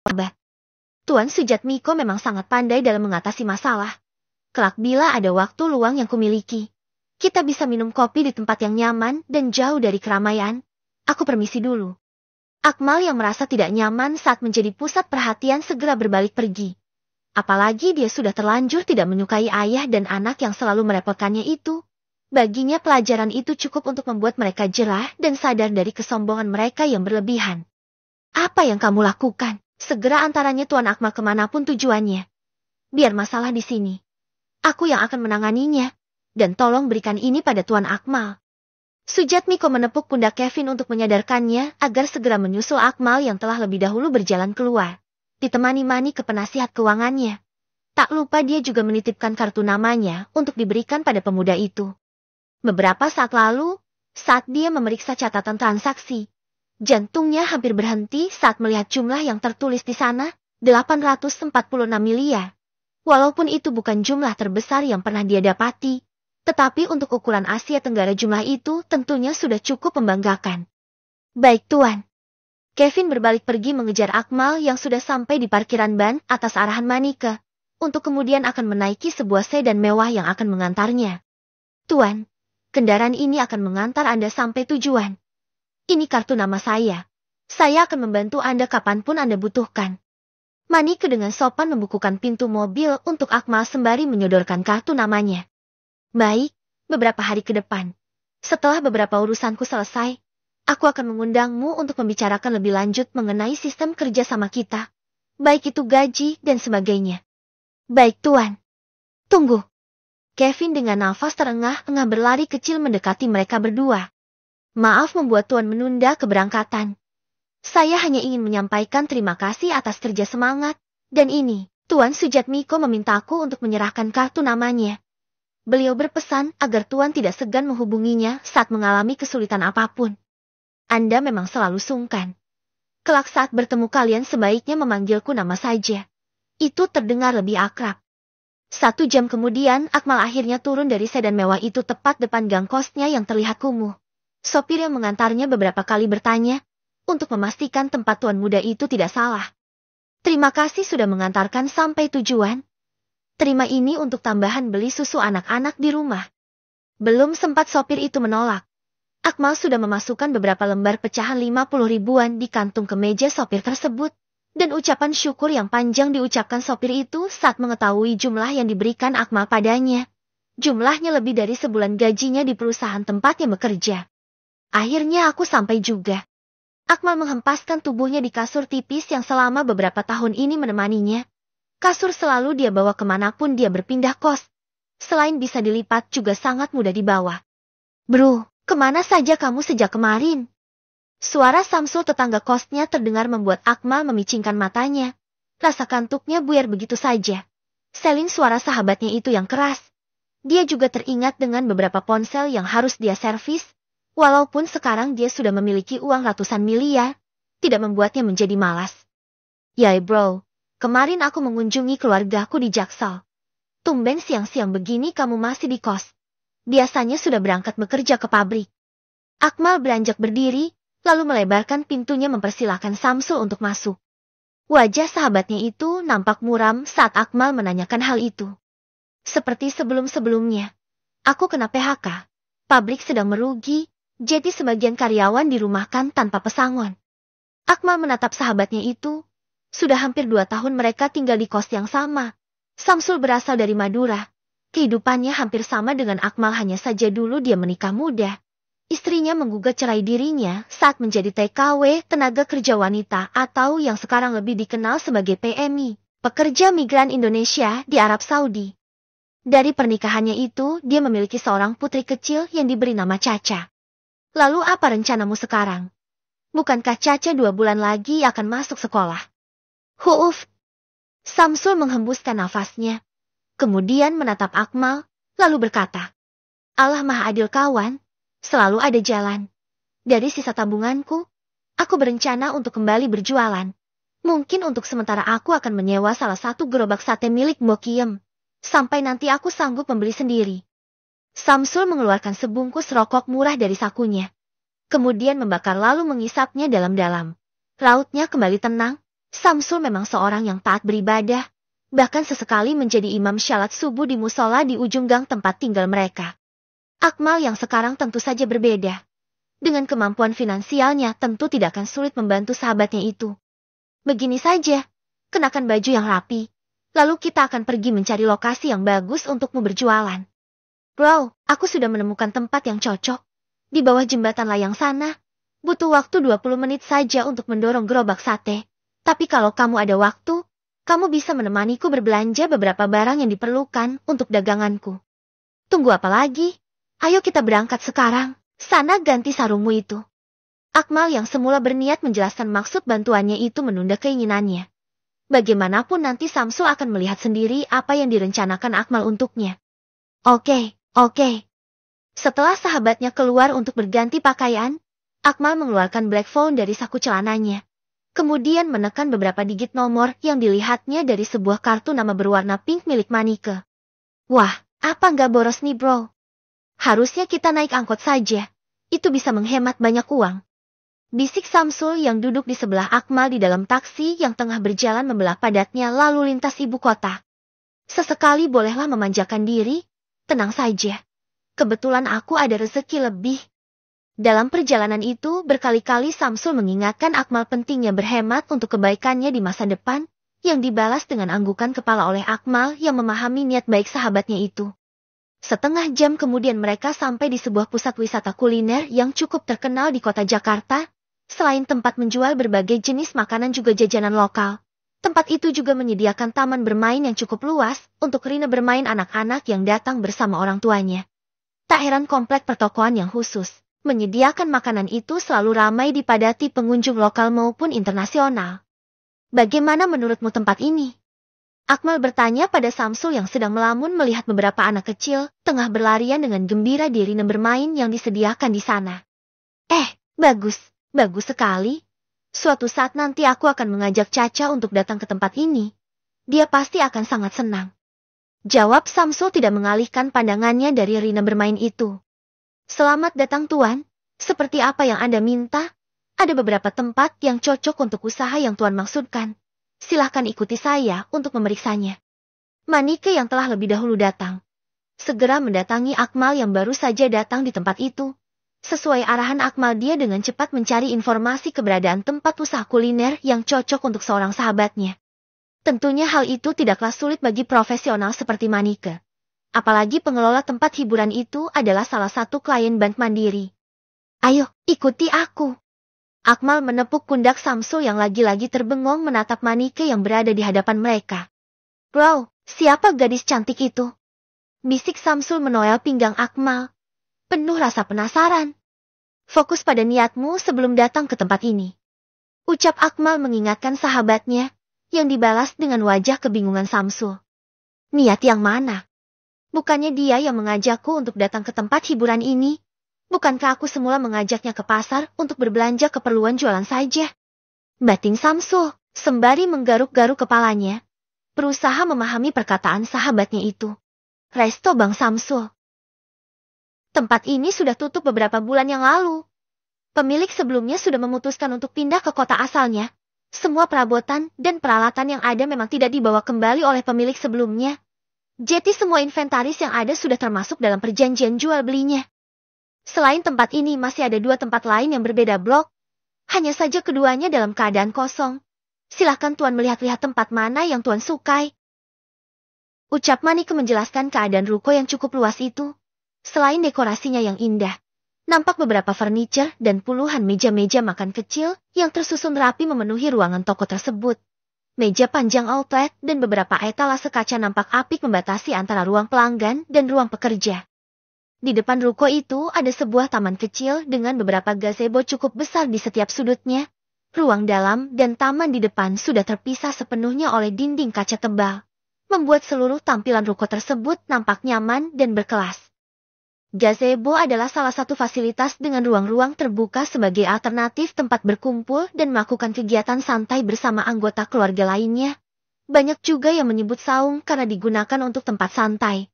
obat. Tuan Sujatmiko memang sangat pandai dalam mengatasi masalah. Kelak bila ada waktu luang yang kumiliki, kita bisa minum kopi di tempat yang nyaman dan jauh dari keramaian. Aku permisi dulu. Akmal yang merasa tidak nyaman saat menjadi pusat perhatian segera berbalik pergi. Apalagi dia sudah terlanjur tidak menyukai ayah dan anak yang selalu merepotkannya itu. Baginya pelajaran itu cukup untuk membuat mereka jerah dan sadar dari kesombongan mereka yang berlebihan. Apa yang kamu lakukan? Segera antaranya Tuan Akmal kemanapun tujuannya. Biar masalah di sini. Aku yang akan menanganinya. Dan tolong berikan ini pada Tuan Akmal. Sujatmiko menepuk pundak Kevin untuk menyadarkannya agar segera menyusul Akmal yang telah lebih dahulu berjalan keluar. Ditemani Mani ke penasihat keuangannya. Tak lupa dia juga menitipkan kartu namanya untuk diberikan pada pemuda itu. Beberapa saat lalu, saat dia memeriksa catatan transaksi, jantungnya hampir berhenti saat melihat jumlah yang tertulis di sana, 846 miliar. Walaupun itu bukan jumlah terbesar yang pernah dia dapati, tetapi untuk ukuran Asia Tenggara jumlah itu tentunya sudah cukup membanggakan. Baik Tuan. Kevin berbalik pergi mengejar Akmal yang sudah sampai di parkiran ban atas arahan Manike, untuk kemudian akan menaiki sebuah sedan mewah yang akan mengantarnya. Tuan. Kendaraan ini akan mengantar Anda sampai tujuan. Ini kartu nama saya. Saya akan membantu Anda kapanpun Anda butuhkan. Manike dengan sopan membukukan pintu mobil untuk Akmal sembari menyodorkan kartu namanya. Baik, beberapa hari ke depan. Setelah beberapa urusanku selesai, aku akan mengundangmu untuk membicarakan lebih lanjut mengenai sistem kerja sama kita. Baik itu gaji dan sebagainya. Baik Tuan. Tunggu. Kevin dengan nafas terengah-engah berlari kecil mendekati mereka berdua. Maaf membuat Tuan menunda keberangkatan. Saya hanya ingin menyampaikan terima kasih atas kerja semangat. Dan ini, Tuan Sujatmiko memintaku untuk menyerahkan kartu namanya. Beliau berpesan agar Tuan tidak segan menghubunginya saat mengalami kesulitan apapun. Anda memang selalu sungkan. Kelak saat bertemu kalian sebaiknya memanggilku nama saja. Itu terdengar lebih akrab. 1 jam kemudian Akmal akhirnya turun dari sedan mewah itu tepat depan gang kosnya yang terlihat kumuh. Sopir yang mengantarnya beberapa kali bertanya, untuk memastikan tempat tuan muda itu tidak salah. Terima kasih sudah mengantarkan sampai tujuan. Terima ini untuk tambahan beli susu anak-anak di rumah. Belum sempat sopir itu menolak. Akmal sudah memasukkan beberapa lembar pecahan 50 ribuan di kantung kemeja sopir tersebut. Dan ucapan syukur yang panjang diucapkan sopir itu saat mengetahui jumlah yang diberikan Akmal padanya. Jumlahnya lebih dari sebulan gajinya di perusahaan tempatnya bekerja. Akhirnya aku sampai juga. Akmal menghempaskan tubuhnya di kasur tipis yang selama beberapa tahun ini menemaninya. Kasur selalu dia bawa kemanapun dia berpindah kos. Selain bisa dilipat juga sangat mudah dibawa. Bro, kemana saja kamu sejak kemarin? Suara Samsul tetangga kosnya terdengar membuat Akmal memicingkan matanya. Rasa kantuknya buyar begitu saja. Selin suara sahabatnya itu yang keras. Dia juga teringat dengan beberapa ponsel yang harus dia servis. Walaupun sekarang dia sudah memiliki uang ratusan miliar, tidak membuatnya menjadi malas. Yai bro, kemarin aku mengunjungi keluargaku di Jaksel. Tumben siang-siang begini kamu masih di kos. Biasanya sudah berangkat bekerja ke pabrik. Akmal beranjak berdiri, lalu melebarkan pintunya mempersilahkan Samsul untuk masuk. Wajah sahabatnya itu nampak muram saat Akmal menanyakan hal itu. Seperti sebelum-sebelumnya. Aku kena PHK. Pabrik sedang merugi, jadi sebagian karyawan dirumahkan tanpa pesangon. Akmal menatap sahabatnya itu. Sudah hampir 2 tahun mereka tinggal di kos yang sama. Samsul berasal dari Madura. Kehidupannya hampir sama dengan Akmal, hanya saja dulu dia menikah muda. Istrinya menggugat cerai dirinya saat menjadi TKW tenaga kerja wanita atau yang sekarang lebih dikenal sebagai PMI, pekerja migran Indonesia di Arab Saudi. Dari pernikahannya itu, dia memiliki seorang putri kecil yang diberi nama Caca. Lalu apa rencanamu sekarang? Bukankah Caca 2 bulan lagi akan masuk sekolah? Huuf. Samsul menghembuskan nafasnya. Kemudian menatap Akmal, lalu berkata, Allah Maha Adil kawan. Selalu ada jalan. Dari sisa tabunganku, aku berencana untuk kembali berjualan. Mungkin untuk sementara aku akan menyewa salah satu gerobak sate milik Bokiem. Sampai nanti aku sanggup membeli sendiri. Samsul mengeluarkan sebungkus rokok murah dari sakunya. Kemudian membakar lalu mengisapnya dalam-dalam. Rautnya kembali tenang, Samsul memang seorang yang taat beribadah, bahkan sesekali menjadi imam syalat subuh di musola di ujung gang tempat tinggal mereka. Akmal yang sekarang tentu saja berbeda. Dengan kemampuan finansialnya tentu tidak akan sulit membantu sahabatnya itu. Begini saja, kenakan baju yang rapi, lalu kita akan pergi mencari lokasi yang bagus untukmu berjualan. Bro, aku sudah menemukan tempat yang cocok. Di bawah jembatan layang sana, butuh waktu 20 menit saja untuk mendorong gerobak sate. Tapi kalau kamu ada waktu, kamu bisa menemaniku berbelanja beberapa barang yang diperlukan untuk daganganku. Tunggu apa lagi? Ayo kita berangkat sekarang. Sana ganti sarungmu itu. Akmal yang semula berniat menjelaskan maksud bantuannya itu menunda keinginannya. Bagaimanapun nanti Samsul akan melihat sendiri apa yang direncanakan Akmal untuknya. Oke. Setelah sahabatnya keluar untuk berganti pakaian, Akmal mengeluarkan black phone dari saku celananya. Kemudian menekan beberapa digit nomor yang dilihatnya dari sebuah kartu nama berwarna pink milik Manike. Wah, apa nggak boros nih bro? Harusnya kita naik angkot saja. Itu bisa menghemat banyak uang. Bisik Samsul yang duduk di sebelah Akmal di dalam taksi yang tengah berjalan membelah padatnya lalu lintas ibu kota. Sesekali bolehlah memanjakan diri. Tenang saja. Kebetulan aku ada rezeki lebih. Dalam perjalanan itu berkali-kali Samsul mengingatkan Akmal pentingnya berhemat untuk kebaikannya di masa depan, yang dibalas dengan anggukan kepala oleh Akmal yang memahami niat baik sahabatnya itu. Setengah jam kemudian mereka sampai di sebuah pusat wisata kuliner yang cukup terkenal di kota Jakarta. Selain tempat menjual berbagai jenis makanan juga jajanan lokal. Tempat itu juga menyediakan taman bermain yang cukup luas untuk arena bermain anak-anak yang datang bersama orang tuanya. Tak heran komplek pertokoan yang khusus menyediakan makanan itu selalu ramai dipadati pengunjung lokal maupun internasional. Bagaimana menurutmu tempat ini? Akmal bertanya pada Samsul yang sedang melamun melihat beberapa anak kecil tengah berlarian dengan gembira di arena bermain yang disediakan di sana. Bagus sekali. Suatu saat nanti aku akan mengajak Caca untuk datang ke tempat ini. Dia pasti akan sangat senang. Jawab Samsul tidak mengalihkan pandangannya dari arena bermain itu. Selamat datang Tuan. Seperti apa yang Anda minta? Ada beberapa tempat yang cocok untuk usaha yang Tuan maksudkan. Silahkan ikuti saya untuk memeriksanya. Manike yang telah lebih dahulu datang segera mendatangi Akmal yang baru saja datang di tempat itu. Sesuai arahan Akmal, dia dengan cepat mencari informasi keberadaan tempat usaha kuliner yang cocok untuk seorang sahabatnya. Tentunya hal itu tidaklah sulit bagi profesional seperti Manike. Apalagi pengelola tempat hiburan itu adalah salah satu klien Bank Mandiri. Ayo, ikuti aku. Akmal menepuk pundak Samsul yang lagi-lagi terbengong menatap Manike yang berada di hadapan mereka. Bro, siapa gadis cantik itu? Bisik Samsul menoel pinggang Akmal. Penuh rasa penasaran. Fokus pada niatmu sebelum datang ke tempat ini. Ucap Akmal mengingatkan sahabatnya, yang dibalas dengan wajah kebingungan Samsul. Niat yang mana? Bukannya dia yang mengajakku untuk datang ke tempat hiburan ini? Bukankah aku semula mengajaknya ke pasar untuk berbelanja keperluan jualan saja? Batin Samsul, sembari menggaruk-garuk kepalanya, berusaha memahami perkataan sahabatnya itu. Resto Bang Samsul. Tempat ini sudah tutup beberapa bulan yang lalu. Pemilik sebelumnya sudah memutuskan untuk pindah ke kota asalnya. Semua perabotan dan peralatan yang ada memang tidak dibawa kembali oleh pemilik sebelumnya. Jadi semua inventaris yang ada sudah termasuk dalam perjanjian jual belinya. Selain tempat ini masih ada 2 tempat lain yang berbeda blok. Hanya saja keduanya dalam keadaan kosong. Silahkan Tuan melihat-lihat tempat mana yang Tuan sukai. Ucap Manike menjelaskan keadaan ruko yang cukup luas itu. Selain dekorasinya yang indah, nampak beberapa furniture dan puluhan meja-meja makan kecil yang tersusun rapi memenuhi ruangan toko tersebut. Meja panjang outlet dan beberapa etalase kaca nampak apik membatasi antara ruang pelanggan dan ruang pekerja. Di depan ruko itu ada sebuah taman kecil dengan beberapa gazebo cukup besar di setiap sudutnya. Ruang dalam dan taman di depan sudah terpisah sepenuhnya oleh dinding kaca tebal, membuat seluruh tampilan ruko tersebut nampak nyaman dan berkelas. Gazebo adalah salah satu fasilitas dengan ruang-ruang terbuka sebagai alternatif tempat berkumpul dan melakukan kegiatan santai bersama anggota keluarga lainnya. Banyak juga yang menyebut saung karena digunakan untuk tempat santai.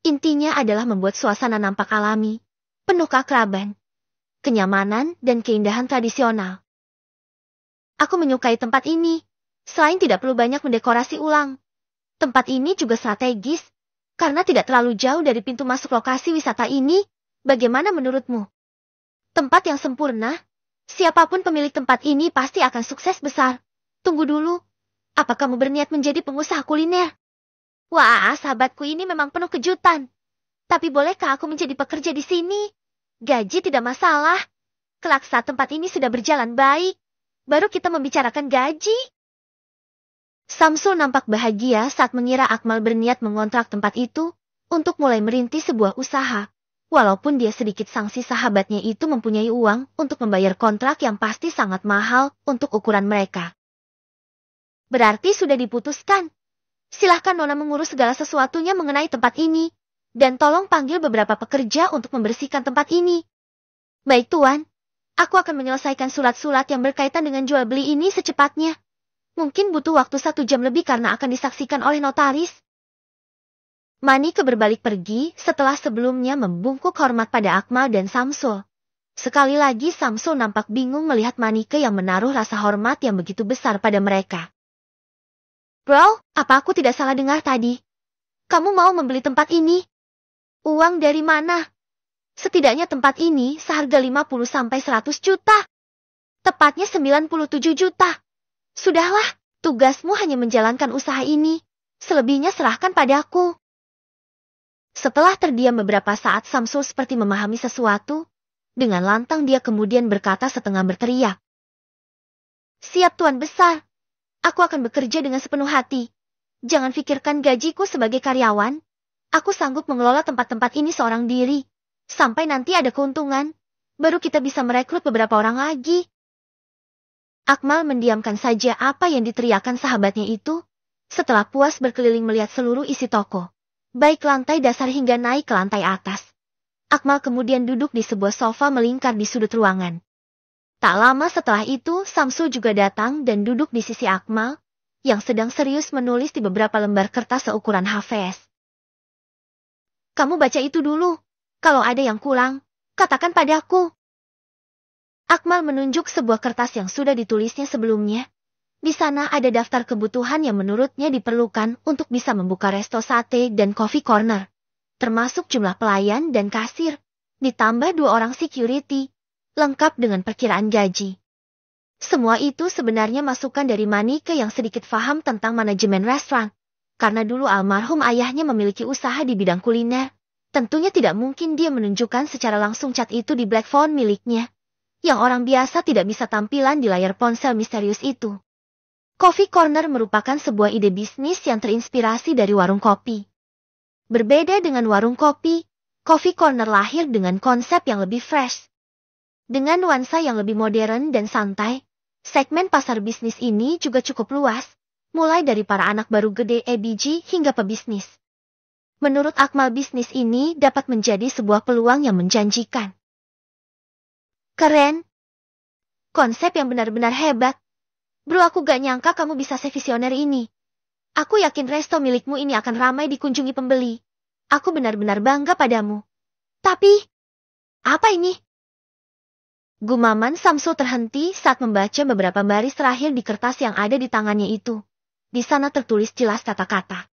Intinya adalah membuat suasana nampak alami, penuh keakraban, kenyamanan, dan keindahan tradisional. Aku menyukai tempat ini. Selain tidak perlu banyak mendekorasi ulang, tempat ini juga strategis, karena tidak terlalu jauh dari pintu masuk lokasi wisata ini. Bagaimana menurutmu? Tempat yang sempurna? Siapapun pemilik tempat ini pasti akan sukses besar. Tunggu dulu, apa kamu berniat menjadi pengusaha kuliner? Wah, sahabatku ini memang penuh kejutan. Tapi bolehkah aku menjadi pekerja di sini? Gaji tidak masalah. Kelak saat tempat ini sudah berjalan baik, baru kita membicarakan gaji. Samsul nampak bahagia saat mengira Akmal berniat mengontrak tempat itu untuk mulai merintis sebuah usaha. Walaupun dia sedikit sangsi sahabatnya itu mempunyai uang untuk membayar kontrak yang pasti sangat mahal untuk ukuran mereka. Berarti sudah diputuskan. Silahkan Nona mengurus segala sesuatunya mengenai tempat ini. Dan tolong panggil beberapa pekerja untuk membersihkan tempat ini. Baik Tuan, aku akan menyelesaikan surat-surat yang berkaitan dengan jual beli ini secepatnya. Mungkin butuh waktu 1 jam lebih karena akan disaksikan oleh notaris. Manike berbalik pergi setelah sebelumnya membungkuk hormat pada Akmal dan Samsul. Sekali lagi Samsul nampak bingung melihat Manike yang menaruh rasa hormat yang begitu besar pada mereka. Bro, apa aku tidak salah dengar tadi? Kamu mau membeli tempat ini? Uang dari mana? Setidaknya tempat ini seharga 50-100 juta. Tepatnya 97 juta. Sudahlah, tugasmu hanya menjalankan usaha ini. Selebihnya serahkan padaku. Setelah terdiam beberapa saat Samsul seperti memahami sesuatu. Dengan lantang dia kemudian berkata setengah berteriak. Siap Tuan Besar. Aku akan bekerja dengan sepenuh hati. Jangan pikirkan gajiku sebagai karyawan. Aku sanggup mengelola tempat-tempat ini seorang diri. Sampai nanti ada keuntungan. Baru kita bisa merekrut beberapa orang lagi. Akmal mendiamkan saja apa yang diteriakan sahabatnya itu. Setelah puas berkeliling melihat seluruh isi toko. Baik lantai dasar hingga naik ke lantai atas. Akmal kemudian duduk di sebuah sofa melingkar di sudut ruangan. Tak lama setelah itu, Samsul juga datang dan duduk di sisi Akmal, yang sedang serius menulis di beberapa lembar kertas seukuran HVS. Kamu baca itu dulu. Kalau ada yang kurang, katakan padaku. Akmal menunjuk sebuah kertas yang sudah ditulisnya sebelumnya. Di sana ada daftar kebutuhan yang menurutnya diperlukan untuk bisa membuka resto sate dan coffee corner. Termasuk jumlah pelayan dan kasir, ditambah 2 orang security, lengkap dengan perkiraan gaji. Semua itu sebenarnya masukan dari Manike yang sedikit paham tentang manajemen restoran. Karena dulu almarhum ayahnya memiliki usaha di bidang kuliner, tentunya tidak mungkin dia menunjukkan secara langsung cat itu di black phone miliknya, yang orang biasa tidak bisa tampilan di layar ponsel misterius itu. Coffee Corner merupakan sebuah ide bisnis yang terinspirasi dari warung kopi. Berbeda dengan warung kopi, Coffee Corner lahir dengan konsep yang lebih fresh. Dengan nuansa yang lebih modern dan santai, segmen pasar bisnis ini juga cukup luas, mulai dari para anak baru gede EBG hingga pebisnis. Menurut Akmal bisnis ini dapat menjadi sebuah peluang yang menjanjikan. Keren. Konsep yang benar-benar hebat. Bro, aku gak nyangka kamu bisa sevisioner ini. Aku yakin resto milikmu ini akan ramai dikunjungi pembeli. Aku benar-benar bangga padamu. Tapi, apa ini? Gumaman Samsul terhenti saat membaca beberapa baris terakhir di kertas yang ada di tangannya itu. Di sana tertulis jelas kata-kata.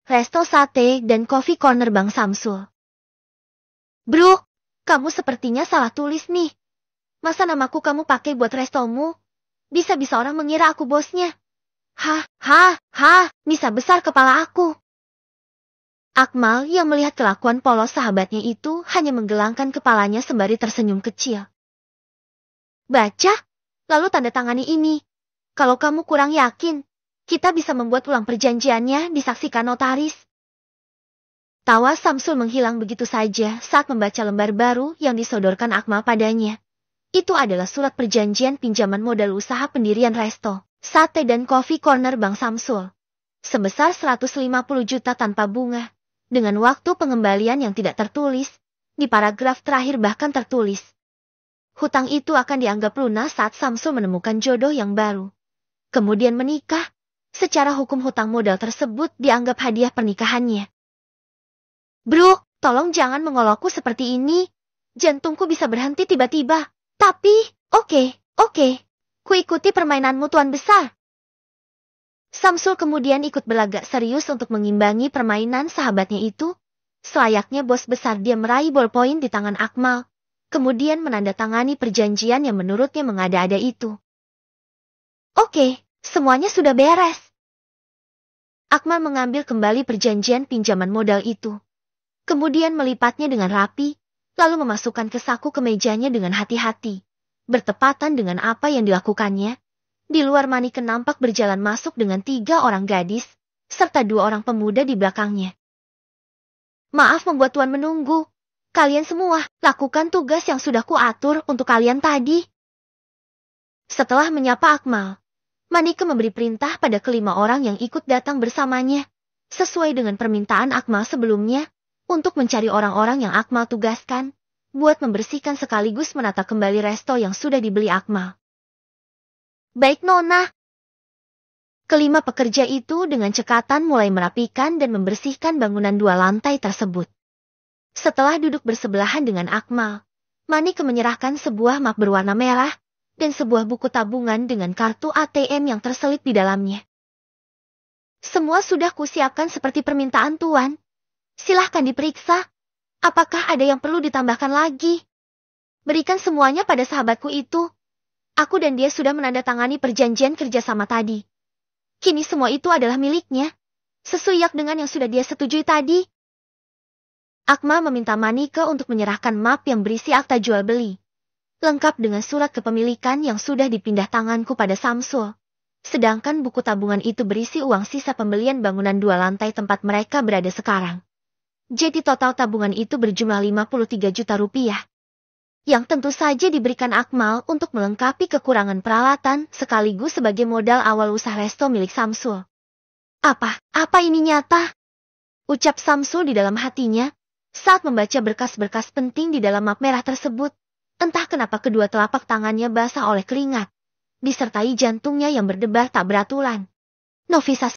Resto Sate dan Coffee Corner Bang Samsul. Bro, kamu sepertinya salah tulis nih. Masa namaku kamu pakai buat restomu? Bisa-bisa orang mengira aku bosnya. Bisa besar kepala aku. Akmal yang melihat kelakuan polos sahabatnya itu hanya menggelangkan kepalanya sembari tersenyum kecil. Baca, lalu tanda tangani ini. Kalau kamu kurang yakin, kita bisa membuat ulang perjanjiannya disaksikan notaris. Tawa Samsul menghilang begitu saja saat membaca lembar baru yang disodorkan Akmal padanya. Itu adalah surat perjanjian pinjaman modal usaha pendirian resto, sate dan coffee corner Bang Samsul. Sebesar 150 juta tanpa bunga, dengan waktu pengembalian yang tidak tertulis, di paragraf terakhir bahkan tertulis. Hutang itu akan dianggap lunas saat Samsul menemukan jodoh yang baru. Kemudian menikah, secara hukum hutang modal tersebut dianggap hadiah pernikahannya. Bro, tolong jangan mengolokku seperti ini. Jantungku bisa berhenti tiba-tiba. Tapi, oke, ku ikuti permainanmu Tuan Besar. Samsul kemudian ikut berlagak serius untuk mengimbangi permainan sahabatnya itu. Selayaknya bos besar, dia meraih ballpoint di tangan Akmal, kemudian menandatangani perjanjian yang menurutnya mengada-ada itu. Oke, semuanya sudah beres. Akmal mengambil kembali perjanjian pinjaman modal itu. Kemudian melipatnya dengan rapi, lalu memasukkan ke saku kemejanya dengan hati-hati. Bertepatan dengan apa yang dilakukannya, di luar Manike nampak berjalan masuk dengan 3 orang gadis, serta 2 orang pemuda di belakangnya. Maaf membuat Tuan menunggu. Kalian semua, lakukan tugas yang sudah kuatur untuk kalian tadi. Setelah menyapa Akmal, Manike memberi perintah pada kelima orang yang ikut datang bersamanya, sesuai dengan permintaan Akmal sebelumnya, untuk mencari orang-orang yang Akmal tugaskan, buat membersihkan sekaligus menata kembali resto yang sudah dibeli Akmal. Baik Nona. Kelima pekerja itu dengan cekatan mulai merapikan dan membersihkan bangunan 2 lantai tersebut. Setelah duduk bersebelahan dengan Akmal, Manike menyerahkan sebuah map berwarna merah, dan sebuah buku tabungan dengan kartu ATM yang terselip di dalamnya. Semua sudah kusiapkan seperti permintaan Tuan. Silahkan diperiksa. Apakah ada yang perlu ditambahkan lagi? Berikan semuanya pada sahabatku itu. Aku dan dia sudah menandatangani perjanjian kerjasama tadi. Kini semua itu adalah miliknya, sesuai dengan yang sudah dia setujui tadi. Akmal meminta Manike untuk menyerahkan map yang berisi akta jual beli, lengkap dengan surat kepemilikan yang sudah dipindah tanganku pada Samsul. Sedangkan buku tabungan itu berisi uang sisa pembelian bangunan 2 lantai tempat mereka berada sekarang. Jadi total tabungan itu berjumlah 53 juta rupiah. Yang tentu saja diberikan Akmal untuk melengkapi kekurangan peralatan sekaligus sebagai modal awal usaha resto milik Samsul. Apa ini nyata? Ucap Samsul di dalam hatinya, saat membaca berkas-berkas penting di dalam map merah tersebut. Entah kenapa kedua telapak tangannya basah oleh keringat, disertai jantungnya yang berdebar tak beraturan. Novisa